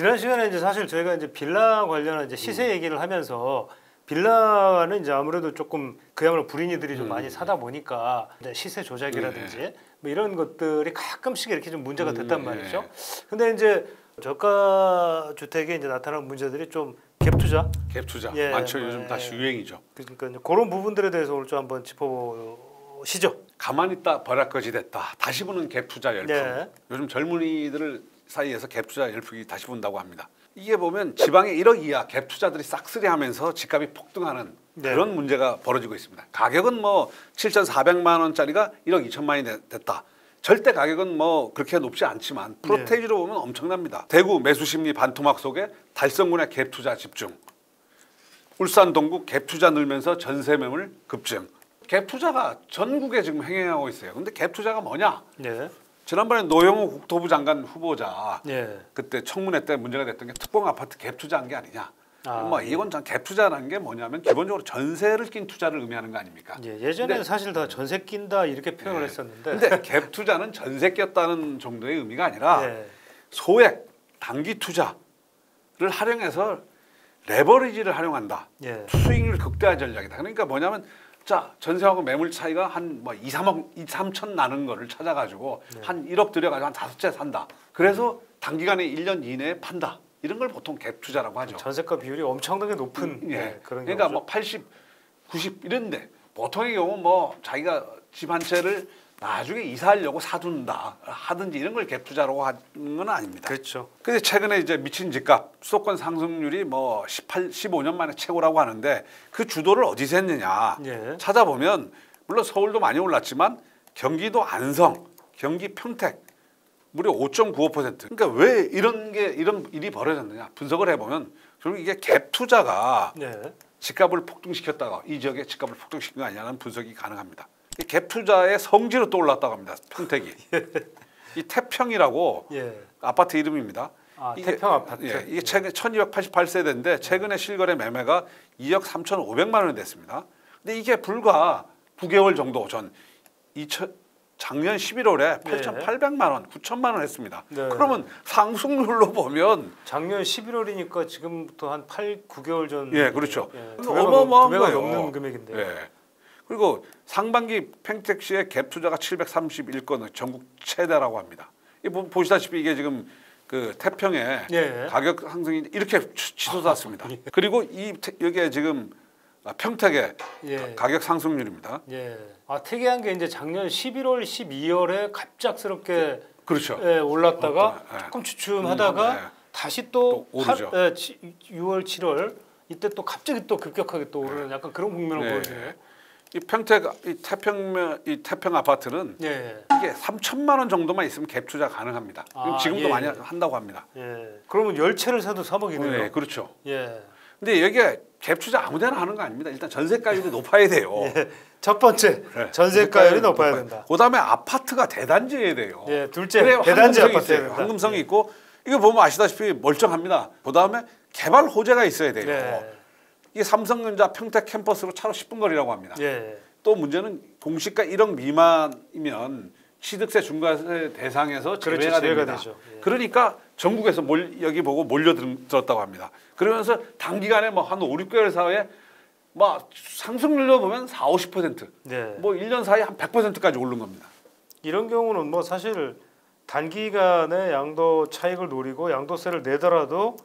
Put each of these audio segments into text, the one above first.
지난 시간에 이제 사실 저희가 이제 빌라 관련한 이제 시세 얘기를 하면서 빌라는 이제 아무래도 조금 그야말로 불인이들이 좀 많이 사다 보니까 이제 시세 조작이라든지 뭐 이런 것들이 가끔씩 이렇게 좀 문제가 됐단 말이죠. 근데 이제 저가 주택에 이제 나타나는 문제들이 좀 갭 투자 많죠. 요즘 다시 유행이죠. 그러니까 이제 그런 부분들에 대해서 오늘 좀 한번 짚어보시죠. 가만히 있다 버락거지 됐다. 다시 보는 갭 투자 열풍. 요즘 젊은이들 사이에서 갭 투자 열풍이 다시 분다고 합니다. 이게 보면 지방의 1억 이하 갭 투자들이 싹쓸이하면서 집값이 폭등하는 그런 문제가 벌어지고 있습니다. 가격은 뭐 7,400만 원짜리가 1억 2천만 원이 됐다. 절대 가격은 뭐 그렇게 높지 않지만 프로테이지로 보면 엄청납니다. 대구 매수심리 반토막 속에 달성군의 갭 투자 집중. 울산 동구 갭 투자 늘면서 전세 매물 급증. 갭 투자가 전국에 지금 행행하고 있어요. 근데 갭 투자가 뭐냐? 지난번에 노영우 국토부 장관 후보자 그때 청문회 때 문제가 됐던 게 특공 아파트 갭 투자한 게 아니냐. 뭐 이건 갭 투자라는 게 뭐냐면 기본적으로 전세를 낀 투자를 의미하는 거 아닙니까? 예전에는 사실 다 전세 낀다 이렇게 표현을 했었는데 근데 갭 투자는 전세 꼈다는 정도의 의미가 아니라 소액 단기 투자를 활용해서 레버리지를 활용한다. 수익률 극대화 전략이다. 그러니까 뭐냐면 자 전세하고 매물 차이가 한 뭐 2, 3천 나는 거를 찾아가지고 한 1억 들여가지고 한 5채 산다. 그래서 단기간에 1년 이내에 판다. 이런 걸 보통 갭 투자라고 하죠. 전세가 비율이 엄청나게 높은 그런 그러니까 경우죠. 뭐 80, 90 이런데 보통의 경우 뭐 자기가 집 한 채를 나중에 이사하려고 사둔다 하든지 이런 걸 갭 투자라고 하는 건 아닙니다. 그렇죠. 근데 최근에 이제 미친 집값 수도권 상승률이 뭐 15년 만에 최고라고 하는데 그 주도를 어디서 했느냐 찾아보면 물론 서울도 많이 올랐지만 경기도 안성, 경기 평택 무려 5.95%. 그러니까 왜 이런 일이 벌어졌느냐 분석을 해보면 결국 이게 갭 투자가 집값을 폭등시켰다가 이 지역의 집값을 폭등시킨 거 아니냐는 분석이 가능합니다. 갭 투자의 성지로 떠올랐다고 합니다. 평택이. 이 태평이라고 아파트 이름입니다. 이게, 태평 아파트. 이게 최근 1288세대인데 최근에 실거래 매매가 2억 3,500만 원이 됐습니다. 근데 이게 불과 9개월 정도 전 작년 11월에 8,800만 원, 9천만 원 했습니다. 그러면 상승률로 보면 작년 11월이니까 지금부터 한 8, 9개월 전. 그렇죠. 어마어마한 거예요. 넘는 금액인데요. 그리고 상반기 평택시의 갭 투자가 731건, 전국 최대라고 합니다. 보시다시피 이게 지금 그 태평의 가격 상승이 이렇게 치솟았습니다. 그리고 여기에 지금 평택의 가격 상승률입니다. 특이한 게 이제 작년 11월, 12월에 갑작스럽게 그렇죠. 올랐다가 조금 주춤하다가 다시 또 오르죠. 6월, 7월 이때 또 갑자기 또 급격하게 또 오르는 약간 그런 국면을 보여주네요. 이 태평 아파트는 이게 3천만 원 정도만 있으면 갭 투자 가능합니다. 지금도 많이 한다고 합니다. 그러면 10채를 사도 3억이네요. 그렇죠. 근데 여기에 갭 투자 아무데나 하는 거 아닙니다. 일단 전세가율이 높아야 돼요. 첫 번째 전세가율이 높아야 된다. 그다음에 아파트가 대단지여야 돼요. 둘째 대단지 아파트여야 된다. 황금성이 있고 이거 보면 아시다시피 멀쩡합니다. 그다음에 개발 호재가 있어야 돼요. 이게 삼성전자 평택 캠퍼스로 차로 10분 거리라고 합니다. 또 문제는 공시가 1억 미만이면 취득세 중과세 대상에서 제외가 됩니다. 그러니까 전국에서 여기 보고 몰려들었다고 합니다. 그러면서 단기간에 뭐 한 5, 6개월 사이에 뭐 상승률로 보면 4, 50%, 뭐 1년 사이에 한 100%까지 오른 겁니다. 이런 경우는 뭐 사실 단기간에 양도 차익을 노리고 양도세를 내더라도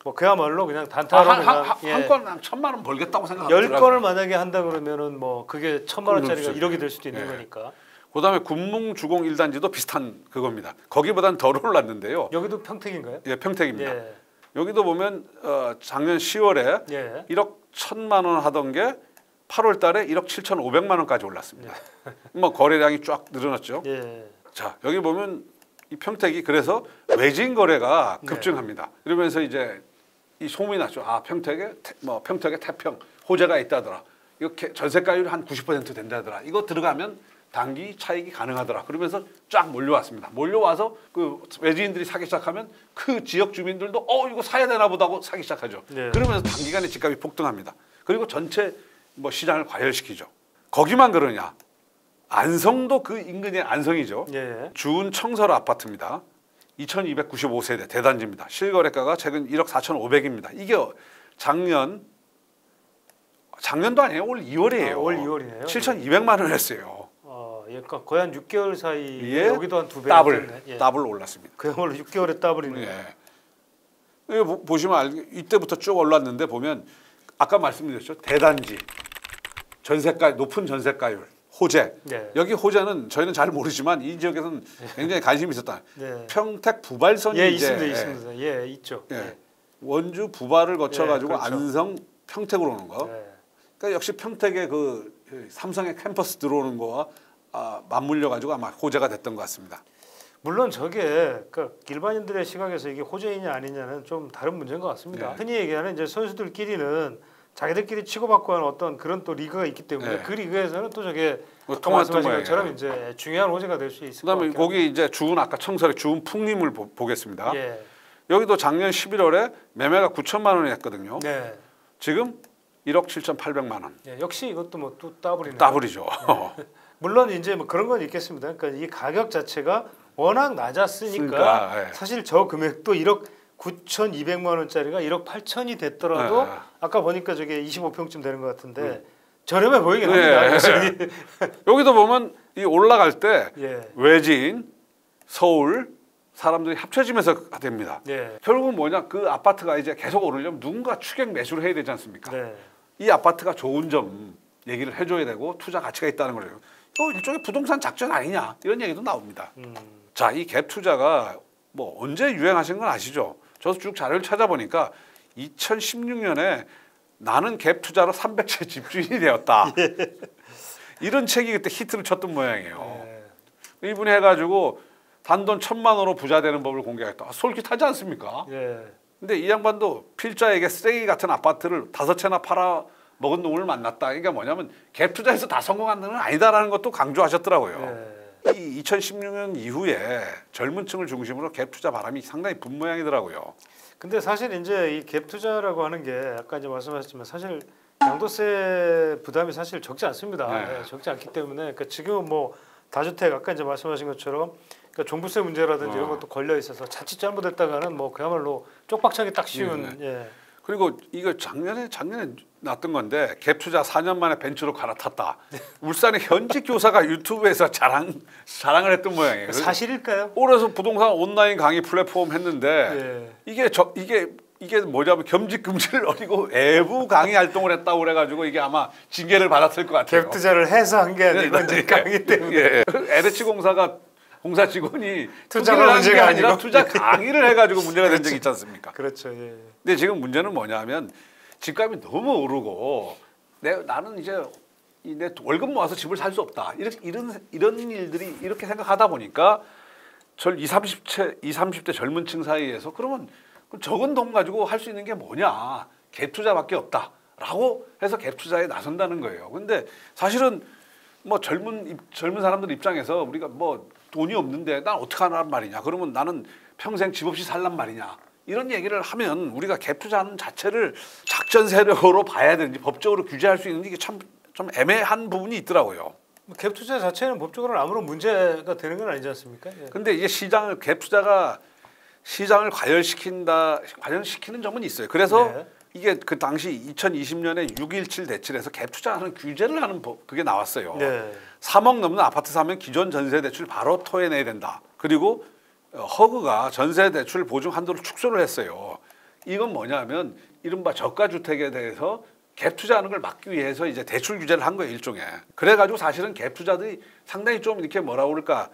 뭐 그야말로 그냥 단타로 한 건 한 1,000만 원 벌겠다고 생각하더라고요. 10건을 만약에 한다 그러면은 뭐 그게 1,000만 원짜리가 1억이 될 수도 있는 거니까. 그다음에 군뭉주공 1단지도 비슷한 그겁니다. 거기보다는 덜 올랐는데요. 여기도 평택인가요? 평택입니다. 여기도 보면 작년 10월에 1억 1,000만 원 하던 게 8월 달에 1억 7,500만 원까지 올랐습니다. 뭐 거래량이 쫙 늘어났죠. 자, 여기 보면 이 평택이 그래서 외진 거래가 급증합니다. 이러면서 이제 이 소문이 났죠. 평택에 태평 호재가 있다더라. 이거 전세가율이 한 90% 된다더라. 이거 들어가면 단기 차익이 가능하더라. 그러면서 쫙 몰려왔습니다. 몰려와서 그 외지인들이 사기 시작하면 그 지역 주민들도 이거 사야 되나 보다 하고 사기 시작하죠. 그러면서 단기간에 집값이 폭등합니다. 그리고 전체 뭐 시장을 과열시키죠. 거기만 그러냐? 안성도 그 인근의 안성이죠. 주운 청설 아파트입니다. 2295세대 대단지입니다. 실거래가가 최근 1억 4,500입니다. 이게 작년도 아니에요. 올 2월이에요. 올 2월이네요. 7,200만 원 했어요. 그러니까 거의 한 6개월 사이에 예, 여기도 한 2배 더블 올랐습니다. 그야말로 6개월에 더블이네요. 예. 보시면 이때부터 쭉 올랐는데 보면 아까 말씀드렸죠. 대단지, 높은 전세가율, 호재. 네. 여기 호재는 저희는 잘 모르지만 이 지역에서는 굉장히 관심이 있었다. 네. 평택 부발선이 있습니다. 예, 있죠. 예. 원주 부발을 거쳐가지고 그렇죠. 안성, 평택으로 오는 거. 네. 그러니까 역시 평택의 그 삼성의 캠퍼스 들어오는 거와 맞물려 가지고 아마 호재가 됐던 것 같습니다. 물론 저게 그러니까 일반인들의 시각에서 이게 호재이냐 아니냐는 좀 다른 문제인 것 같습니다. 네. 흔히 얘기하는 이제 선수들끼리는 자기들끼리 치고받고 하는 어떤 그런 또 리그가 있기 때문에 네. 그 리그에서는 또 저게 아까 통했던 말씀하신 거예요. 것처럼 이제 중요한 호재가 될 수 있을 것 그다음에 같아요. 거기 이제 주은 아까 청설의 주은 풍림을 보겠습니다. 예. 여기도 작년 11월에 매매가 9천만 원이 했거든요. 네. 지금 1억 7,800만 원. 예, 역시 이것도 뭐 또 더블이네요. 더블이죠. 물론 이제 뭐 그런 건 있겠습니다. 그러니까 이 가격 자체가 워낙 낮았으니까 그러니까, 예. 사실 저 금액도 1억 9,200만 원짜리가 1억 8천이 됐더라도 예. 아까 보니까 저게 25평쯤 되는 것 같은데 저렴해 보이긴 예. 합니다. 사실. 여기도 보면 이 올라갈 때 예. 외진, 서울 사람들이 합쳐지면서 됩니다. 네. 결국은 뭐냐 그 아파트가 이제 계속 오르려면 누군가 추격 매수를 해야 되지 않습니까? 네. 이 아파트가 좋은 점 얘기를 해줘야 되고 투자 가치가 있다는 거예요. 이거 일종의 부동산 작전 아니냐 이런 얘기도 나옵니다. 자, 이 갭 투자가 뭐 언제 유행하신 건 아시죠? 저도 쭉 자료를 찾아보니까 2016년에 나는 갭 투자로 300채 집주인이 되었다. 이런 책이 그때 히트를 쳤던 모양이에요. 이분이 해가지고 단돈 1,000만 원으로 부자 되는 법을 공개했다. 솔깃하지 않습니까? 예. 근데 이 양반도 필자에게 쓰레기 같은 아파트를 5채나 팔아 먹은 놈을 만났다. 그러니까 뭐냐면 갭 투자에서 다 성공한 놈은 아니다라는 것도 강조하셨더라고요. 예. 이 2016년 이후에 젊은 층을 중심으로 갭 투자 바람이 상당히 분 모양이더라고요. 근데 사실 이제 이 갭 투자라고 하는 게 아까 이제 말씀하셨지만 사실 양도세 부담이 사실 적지 않습니다. 네. 예, 적지 않기 때문에 그러니까 지금은 뭐 다주택 아까 이제 말씀하신 것처럼 그러니까 종부세 문제라든지 이런 것도 걸려 있어서 자칫 잘못했다가는 뭐 그야말로 쪽박차기 딱 쉬운. 예. 그리고 이거 작년에 났던 건데 갭 투자 4년 만에 벤처로 갈아탔다. 울산의 현직 교사가 유튜브에서 자랑을 했던 모양이에요. 사실일까요? 올해서 부동산 온라인 강의 플랫폼 했는데 이게 뭐냐면 겸직 금지를 어기고 외부 강의 활동을 했다고 그래가지고 이게 아마 징계를 받았을 것 같아요. 갭 투자를 해서 한 게 아니고 이제 강의 때문에. 예. LH 공사가 공사 직원이 투자가 문제가 아니라 아니고 투자 강의를 해가지고 문제가 된 적이 있지 않습니까? 그렇죠. 예. 근데 지금 문제는 뭐냐면 집값이 너무 오르고 나는 이제 내 월급 모아서 집을 살 수 없다. 이런 일들이 이렇게 생각하다 보니까 20, 30대 젊은 층 사이에서 그러면 적은 돈 가지고 할 수 있는 게 뭐냐? 갭 투자밖에 없다라고 해서 갭 투자에 나선다는 거예요. 근데 사실은 뭐 젊은 사람들 입장에서 우리가 뭐 돈이 없는데 난 어떻게 하란 말이냐? 그러면 나는 평생 집 없이 살란 말이냐? 이런 얘기를 하면 우리가 갭 투자하는 자체를 작전 세력으로 봐야 되는지 법적으로 규제할 수 있는지 이게 참 좀 애매한 부분이 있더라고요. 갭 투자 자체는 법적으로는 아무런 문제가 되는 건 아니지 않습니까? 예. 근데 이게 갭 투자가 시장을 과열시키는 점은 있어요. 그래서 네. 이게 그 당시 2020년에 6.17 대출에서 갭 투자하는 규제를 하는 법 그게 나왔어요. 네. 3억 넘는 아파트 사면 기존 전세 대출 바로 토해내야 된다. 그리고 허그가 전세 대출 보증 한도를 축소를 했어요. 이건 뭐냐면 이른바 저가 주택에 대해서 갭 투자하는 걸 막기 위해서 이제 대출 규제를 한 거예요, 일종의. 그래가지고 사실은 갭 투자들이 상당히 좀 이렇게 뭐라 그럴까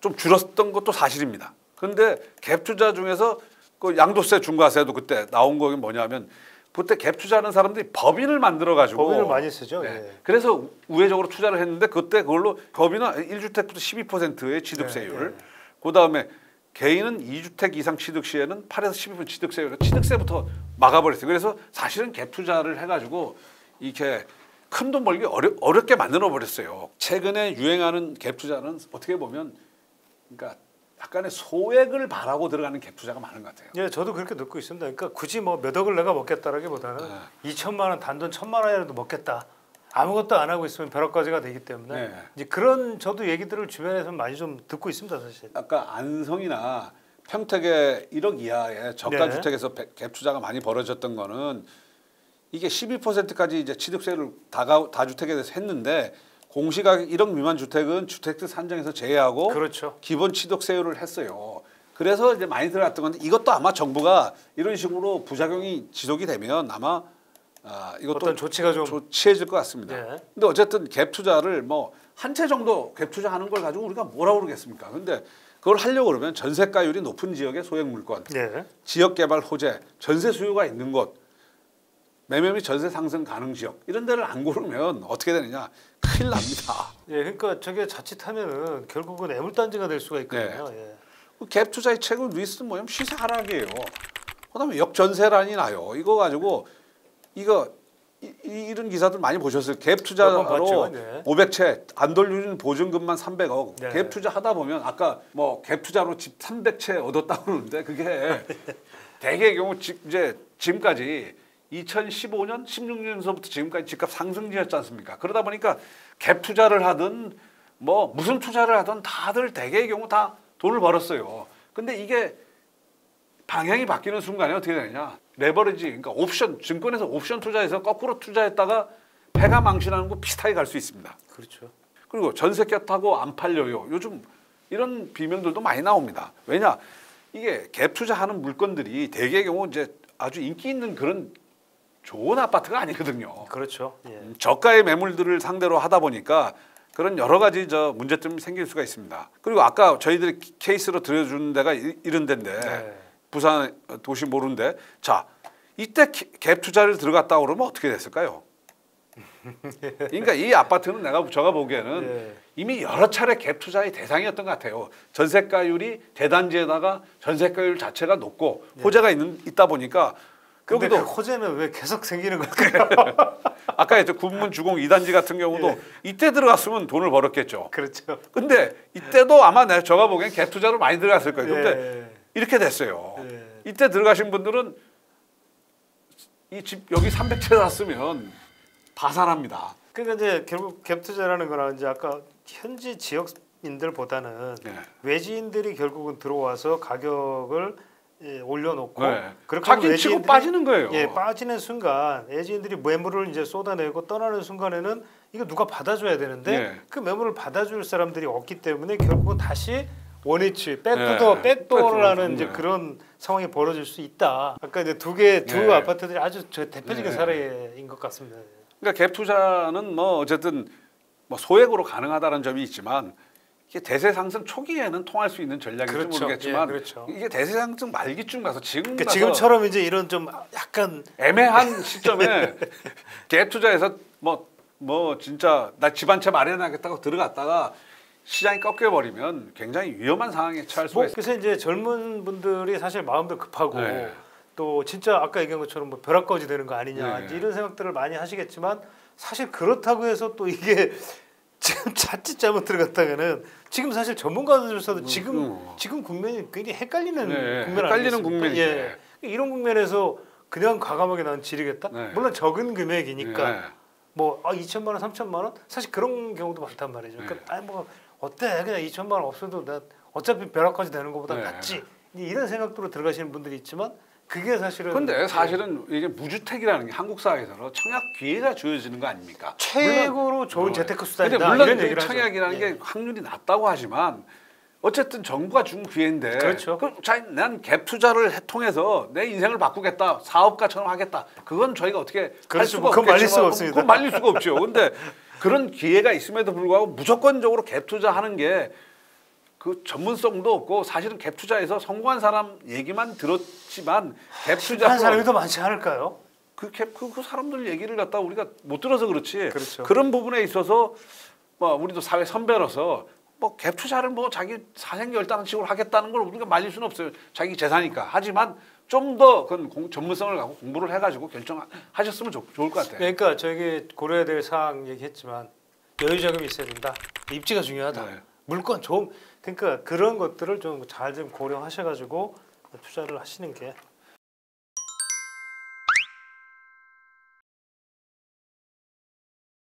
좀 줄었던 것도 사실입니다. 근데 갭 투자 중에서 그 양도세 중과세도 그때 나온 거 뭐냐면 그때 갭 투자하는 사람들이 법인을 만들어가지고 법인을 많이 쓰죠. 네. 예. 그래서 우회적으로 투자를 했는데 그때 그걸로 법인은 1주택부터 12%의 취득세율, 네. 그다음에 개인은 2주택 이상 취득 시에는 8에서 12% 취득세율, 취득세부터 막아버렸어요. 그래서 사실은 갭 투자를 해가지고 이렇게 큰 돈 벌기 어렵게 만들어 버렸어요. 최근에 유행하는 갭 투자는 어떻게 보면 그러니까 약간의 소액을 바라고 들어가는 갭 투자가 많은 것 같아요. 예, 저도 그렇게 듣고 있습니다. 그러니까 굳이 뭐 몇 억을 내가 먹겠다라기보다는 2천만 원 단돈 1,000만 원이라도 먹겠다. 아무것도 안 하고 있으면 벼락가지가 되기 때문에 네. 이제 그런 저도 얘기들을 주변에서 많이 좀 듣고 있습니다, 사실. 아까 안성이나 평택에 1억 이하의 저가 네. 주택에서 갭 투자가 많이 벌어졌던 거는 이게 12%까지 이제 취득세를 다주택에 대해서 했는데 공시가격 1억 미만 주택은 주택들 산정에서 제외하고 그렇죠. 기본 취득세율을 했어요. 그래서 이제 많이 들어갔던 건데 이것도 아마 정부가 이런 식으로 부작용이 지속이 되면 아마 이것도 어떤 조치가 좀 조치해질 것 같습니다. 네. 근데 어쨌든 갭 투자를 뭐 한 채 정도 갭 투자하는 걸 가지고 우리가 뭐라고 그러겠습니까? 근데 그걸 하려고 그러면 전세가율이 높은 지역의 소액 물건, 네. 지역 개발 호재, 전세 수요가 있는 곳, 매매 및 전세 상승 가능 지역 이런 데를 안 고르면 어떻게 되느냐? 큰일 납니다. 예, 그러니까 저게 자칫하면은 결국은 애물단지가 될 수가 있거든요. 예. 갭 투자의 최고 리스크는 뭐냐면 시세 하락이에요. 그다음에 역전세란이 나요. 이거 가지고 이런 기사들 많이 보셨어요. 갭 투자로 봤죠. 네. 500채 안 돌리는 보증금만 300억. 네. 갭 투자 하다 보면 아까 뭐 갭 투자로 집 300채 얻었다고 그러는데 그게 대개의 경우 이제 지금까지 2015년, 16년서부터 지금까지 집값 상승기였지 않습니까? 그러다 보니까 갭 투자를 하든 뭐 무슨 투자를 하든 다들 대개의 경우 다 돈을 벌었어요. 근데 이게 방향이 바뀌는 순간에 어떻게 되느냐? 레버리지, 그러니까 옵션, 증권에서 옵션 투자해서 거꾸로 투자했다가 패가 망신하는 거 비슷하게 갈 수 있습니다. 그렇죠. 그리고 전세가 타고 안 팔려요. 요즘 이런 비명들도 많이 나옵니다. 왜냐? 이게 갭 투자하는 물건들이 대개의 경우 이제 아주 인기 있는 그런 좋은 아파트가 아니거든요. 그렇죠. 예. 저가의 매물들을 상대로 하다 보니까 그런 여러 가지 문제점이 생길 수가 있습니다. 그리고 아까 저희들이 케이스로 들여주는 데가 이런 데인데 네. 부산 도시 모르는데 자 이때 갭 투자를 들어갔다 그러면 어떻게 됐을까요? 그러니까 이 아파트는 제가 보기에는 예. 이미 여러 차례 갭 투자의 대상이었던 것 같아요. 전세가율이 대단지에다가 전세가율 자체가 높고 호재가 있다 보니까 근데 여기도 그 호재는 왜 계속 생기는 걸까요? 아까 했죠 군문 주공 2단지 같은 경우도 예. 이때 들어갔으면 돈을 벌었겠죠. 그렇죠. 근데 이때도 아마 제가 보기엔 갭 투자로 많이 들어갔을 거예요. 근데 예. 이렇게 됐어요. 예. 이때 들어가신 분들은 이 집 여기 300채 샀으면 파산합니다. 그러니까 이제 결국 갭 투자라는 거는 이제 아까 현지 지역인들보다는 네. 외지인들이 결국은 들어와서 가격을 올려놓고 네. 그렇게 하면 자기 치고 빠지는 거예요. 예, 빠지는 순간 외지인들이 매물을 이제 쏟아내고 떠나는 순간에는 이거 누가 받아줘야 되는데 네. 그 매물을 받아줄 사람들이 없기 때문에 결국은 다시 원위치 백도어 백도어를 하는 이제 네. 그런 상황이 벌어질 수 있다. 아까 이제 두 네. 아파트들이 아주 대표적인 네. 사례인 것 같습니다. 그러니까 갭 투자는 뭐 어쨌든 뭐 소액으로 가능하다는 점이 있지만 이게 대세 상승 초기에는 통할 수 있는 전략일지 그렇죠. 모르겠지만 예, 그렇죠. 이게 대세 상승 말기쯤 가서 그러니까 지금처럼 이제 이런 좀 약간 애매한 시점에 갭 투자해서 뭐 진짜 나 집 한 채 마련하겠다고 들어갔다가 시장이 꺾여버리면 굉장히 위험한 상황에 처할 수가 있어요. 그래서 이제 젊은 분들이 사실 마음도 급하고 네. 또 진짜 아까 얘기한 것처럼 뭐 벼락거지 되는 거 아니냐 네. 이제 이런 생각들을 많이 하시겠지만 사실 그렇다고 해서 또 이게 지금 자칫 잘못 들어갔다가는 지금 사실 전문가들조차도 지금 국면이 굉장히 헷갈리는 네, 국면 헷갈리는 아니겠습니까? 국면이죠. 예. 이런 국면에서 그냥 과감하게 난 지르겠다. 네. 물론 적은 금액이니까 네. 뭐 2천만 원, 3천만 원 사실 그런 경우도 많단 말이죠. 그러니까 아니 뭐 어때 그냥 2천만 원 없어도 나 어차피 벼락까지 되는 것보다 네. 낫지 이런 생각으로 들어가시는 분들이 있지만 그게 사실은 근데 사실은 이게 무주택이라는 게 한국 사회에서 청약 기회가 주어지는 거 아닙니까? 최고로 좋은 재테크 근데 수단이다 물론 이런 그 얘기를 청약이라는 하죠. 게 확률이 낮다고 하지만 어쨌든 정부가 준 기회인데 그렇죠. 난 갭 투자를 통해서 내 인생을 바꾸겠다 사업가처럼 하겠다 그건 저희가 어떻게 할 그렇죠. 수가 그건 말릴 없겠지만 수가 없습니다. 그건 말릴 수가 없죠. 근데 그런 기회가 있음에도 불구하고 무조건적으로 갭 투자하는 게 그 전문성도 없고 사실은 갭 투자에서 성공한 사람 얘기만 들었지만 갭 실패한 투자 사람이 더 많지 않을까요? 그 사람들 얘기를 갖다 우리가 못 들어서 그렇지. 그렇죠. 그런 부분에 있어서 뭐 우리도 사회 선배로서 뭐 갭 투자를 뭐 자기 사생결단식으로 하겠다는 걸 우리가 말릴 수는 없어요. 자기 재산이니까. 하지만 좀 더 그건 전문성을 갖고 공부를 해가지고 결정하셨으면 좋을 것 같아요. 그러니까 저기 고려해야 될 사항 얘기했지만 여유 자금이 있어야 된다. 입지가 중요하다. 네. 물건 좀 그러니까 그런 것들을 좀 잘 좀 고려하셔가지고 투자를 하시는 게